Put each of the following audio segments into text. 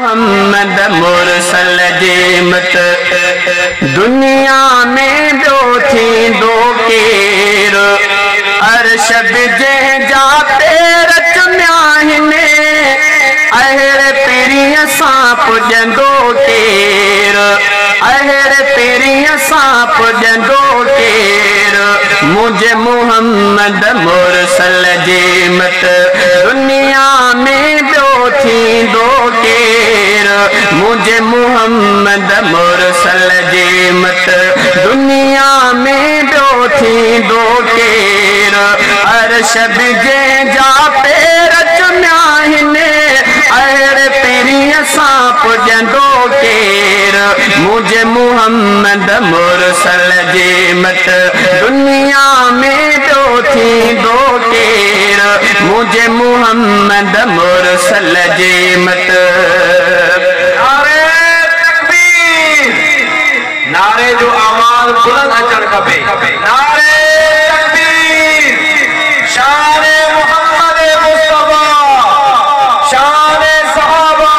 मोहम्मद मुरसल जेमत दुनिया में ॿियो थींदो केर अर्श जे जा पेर चुमिया आहिनि अहिड़े पीरीअ सां पुॼंदो केर अहिड़े पीरीअ सां पुॼंदो केर मुंहिंजे मोहम्मद मुरसल जेमत दुनिया में ॿियो थींदो केर मुंहिंजे मोहम्मद मुरसल जेमत दुनिया में ॿियो थींदो केर अर्श जे जा पेर चुमिया आहिनि अहिड़े पीरीअ सां पुॼंदो केर मुंहिंजे मोहम्मद मुरसल जेमत दुनिया में ॿियो थींदो केर मुंहिंजे मोहम्मद मुरसल जेमत नारे जो आवाज़ बुलंद अचण खपे नारे तकबीर शान मोहम्मद मुस्तफा शान सहाबा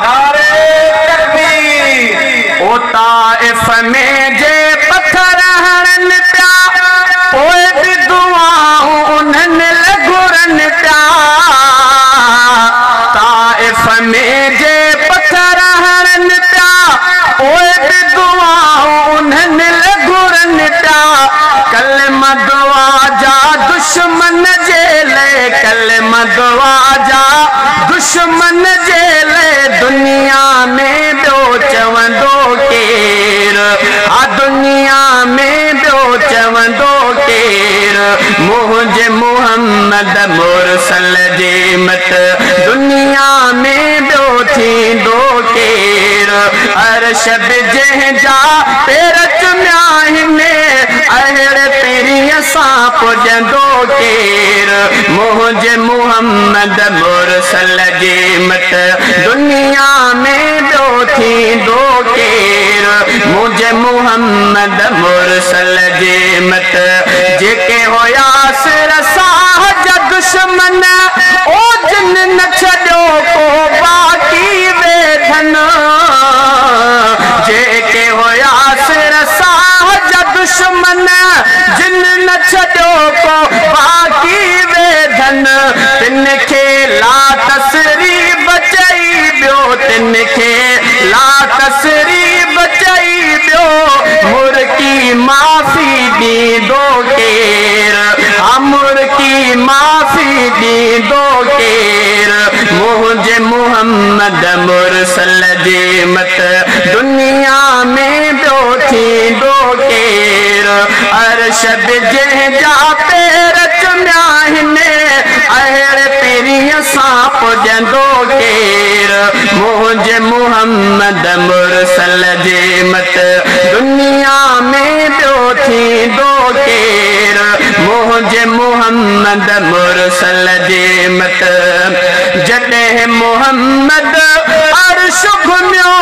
नारे तकबीर ओ ताइफ में जे पत्थर हणन पिया पोइ बि दुआऊं उन्हनि घुरन पिया ताइफ में जे पत्थर हणन पिया पोइ बि दुआऊं उन्हनि घुरन पिया कलमा दुआ जा दुश्मन जे लाइ कलमा दुआ जा दुश्मन जे लाइ दुनिया में ॿियो चवंदो केर दुनिया में ॿियो चवंदो केर मुंहिंजे मोहम्मद मुरसल जेमत दुनिया में ॿियो थींदो केर अर्श जंहिंजा पेर चुमिया आहिनि अहिड़े पीरीअ सां पुॼंदो केर मुंहिंजे मोहम्मद मुरसल जेमत दुनिया में ॿियो थींदो केर मुंहिंजे मोहम्मद मुरसल जेमत जेके हुयासि रसाह जा दुश्मन ओ जिन न छॾियो को बाक़ी वेठन जेके हुयासि रसाह जा दुश्मन जिन न छॾियो को बाक़ी वेठन तिन खे ला तसरीब चई ॿियो तिन खे ला तसरीब चई ॿियो मुर्की माफ़ी ॾींदो केर मुर्की माफ़ी ॾींदो केर मुंहिंजे मोहम्मद मुरसल जेमत दुनिया में ॿियो थींदो केर अर्श जंहिंजा पेर चुमिया आहिनि अहिड़े पीरीअ सां पुॼंदो केर मुंहिंजे मोहम्मद मुरसल जेमत दुनिया में ॿियो थींदो केर मुंहिंजे मोहम्मद मुरसल जेमत जॾहिं मोहम्मद अर्श घुमियो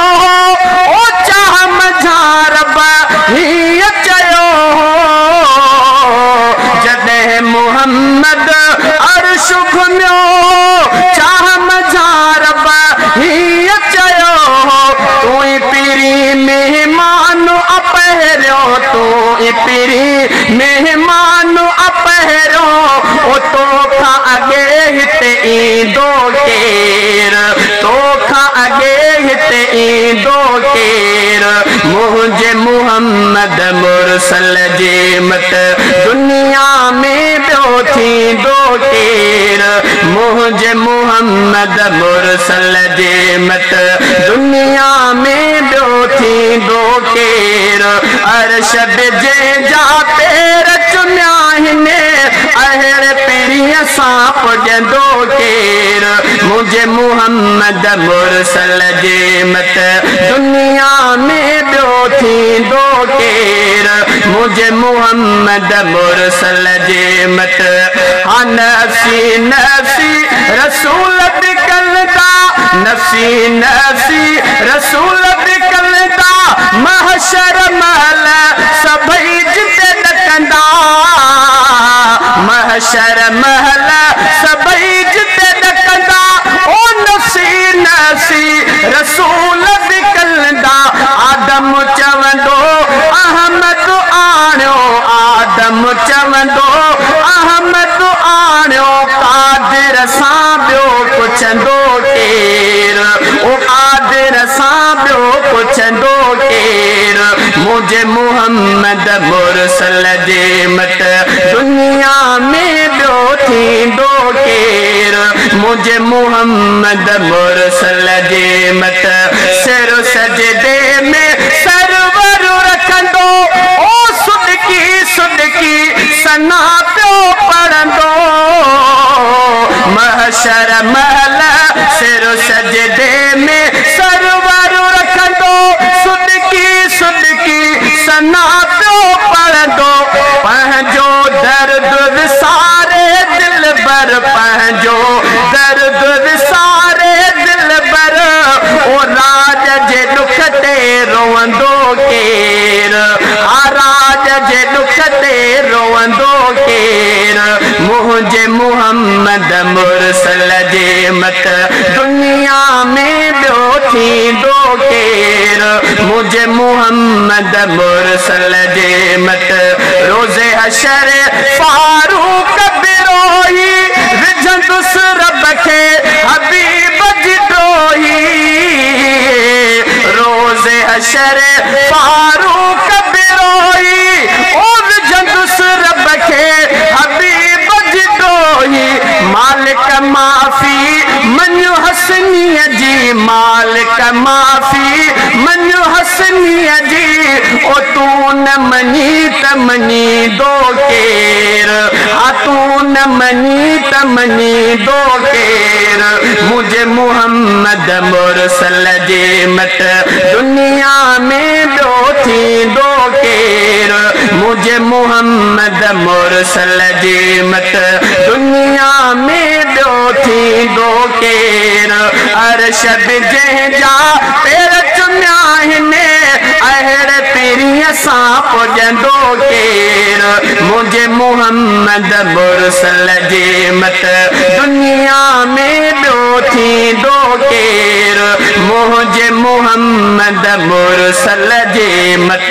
ओ चाह मझां रब हीअ चयो जॾहिं मोहम्मद अर्श घुमियो चाह मझां रब हीअ चयो तूं पीरी महिमान अपहरियो तूं पीरी महिमान अपहरियो ओ तोखां अॻे हिते ईंदो केर तोखां अॻे हिते ईंदो केर मुंहिंजे मोहम्मद मुरसल जेमत दुनिया में ॿियो थींदो केर मुंहिंजे मोहम्मद मुरसल जेमत दुनिया में ॿियो थींदो केर अर्श जंहिंजा पेर चुमिया आहिनि अहिड़े पीरीअ सां पुॼंदो केर मुंहिंजे मोहम्मद मुरसल जेमत दुनिया में ॿियो थींदो केर मुंहिंजे मोहम्मद मुरसल जेमत नफ़्सी नफ़्सी रसूल बिकलदा नफ़्सी नफ़्सी रसूल बिकलदा महशर महल सभई जिते ॾकंदा महशर महल सभई जिते ॾकंदा ओ नफ़्सी नफ़्सी रसूल विकलंदा आदम चवंदो अहमद आणियो आदम चवंदो अहमद आणियो कादिर सां ॿियो पुछंदो केर ओ कादिर सां ॿियो पुछंदो केर मुझे मोहम्मद मुरसल जे मत दुनिया में ॿियो थींदो केर मुझे मोहम्मद मुरसल जे मत सिर सजदे में सरवर रखंदो ओ सुडकी सना पियो पढ़ंदो महशर महल सिर सजदे में सरवर रखंदो सुडकी सना पियो पढ़ंदो पंहिंजो दर्द विसारे दिल भर पंहिंजो दर्द विसारे दिल भर ओ राज जे दुख ते रोवंदो केर राज जे दुख ते रोवंदो केर मुझे मोहम्मद मुरसल जे मत दुनिया में ॿियो थींदो केर मुझे मोहम्मद मुरसल जे मत रोज़े हशर फारूक बिरोही विझंदुसि रब खे हबीब जी ॾोही रोज़े हशर फारूक बिरोही ओ विझंदुसि रब खे हबीब जी ॾोही मालिक माफ़ी मञो हसनीअ जी मालिक माफ़ी मञो हसनीअ जी ओ तू न मञी त मञींदो केर तू न मञी त मञींदो केर मुझे मोहम्मद मुरसल जे मत दुनिया में ॿियो थींदो केर मुझे मोहम्मद मुरसल जे मत दुनिया में ॿियो थींदो केर अर्श बि जंहिंजा पेर चुमिया आहिनि अहिड़े पीरीअ सां पुॼंदो केर मुझे मोहम्मद मुरसल जे मत दुनिया में ॿियो थींदो केर मुझे मोहम्मद मुरसल जे मत